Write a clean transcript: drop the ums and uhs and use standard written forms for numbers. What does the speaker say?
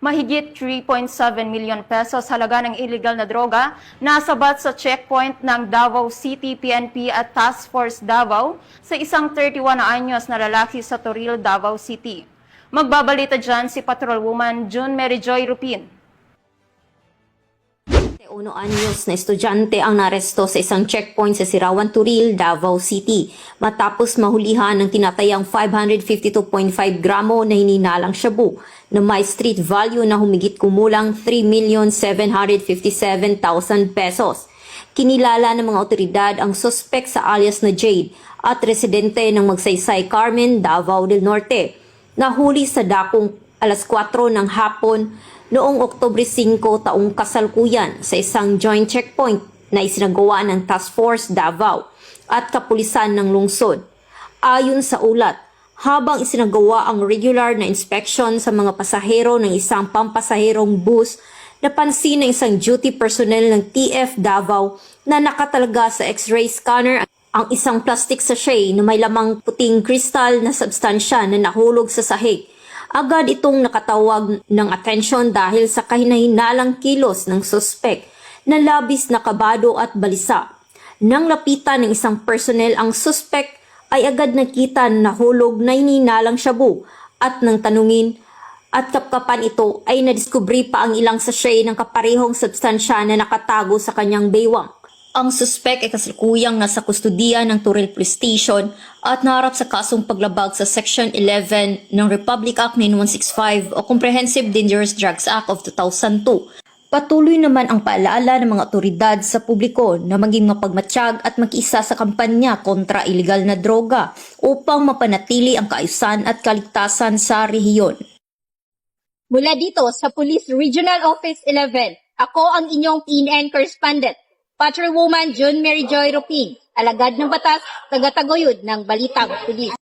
Mahigit 3.7 million pesos halaga ng illegal na droga nasabat sa checkpoint ng Davao City PNP at Task Force Davao sa isang 31 na anyos na lalaki sa Toril, Davao City. Magbabalita dyan si Patrolwoman June Mary Joy Rupin. 1 anyos na estudyante ang naresto sa isang checkpoint sa Sirawan, Toril, Davao City matapos mahulihan ng tinatayang 552.5 gramo na hininalang shabu na may street value na humigit kumulang 3,757,000 pesos. Kinilala ng mga otoridad ang suspect sa alias na Jade at residente ng Magsaysay, Carmen, Davao del Norte. Nahuli sa dakong alas 4 ng hapon noong Oktubre 5 taong kasalukuyan sa isang joint checkpoint na isinagawa ng Task Force Davao at kapulisan ng lungsod. Ayon sa ulat, habang isinagawa ang regular na inspection sa mga pasahero ng isang pampasaherong bus, napansin ng isang duty personnel ng TF Davao na nakatalaga sa X-ray scanner ang isang plastic sachet na may lamang puting kristal na substansya na nahulog sa sahig. Agad itong nakatawag ng atensyon dahil sa kahinahinalang kilos ng suspek na labis na kabado at balisa. Nang lapitan ng isang personnel ang suspek ay agad nakita na nahulog na hininalang shabu at nang tanungin at kapkapan ito ay nadiskubri pa ang ilang sachet ng kaparehong substansya na nakatago sa kanyang baywang. Ang suspek ay kasalukuyang nasa kustudiya ng Toril Police Station at naharap sa kasong paglabag sa Section 11 ng Republic Act 9165 o Comprehensive Dangerous Drugs Act of 2002. Patuloy naman ang paalaala ng mga otoridad sa publiko na maging mapagmatsyag at mag-isa sa kampanya kontra iligal na droga upang mapanatili ang kaayusan at kaligtasan sa rehiyon. Mula dito sa Police Regional Office 11, ako ang inyong PNN correspondent, Patrolwoman June Mary Joy Rupin, alagad ng batas, tagataguyod ng Balitang Pulis.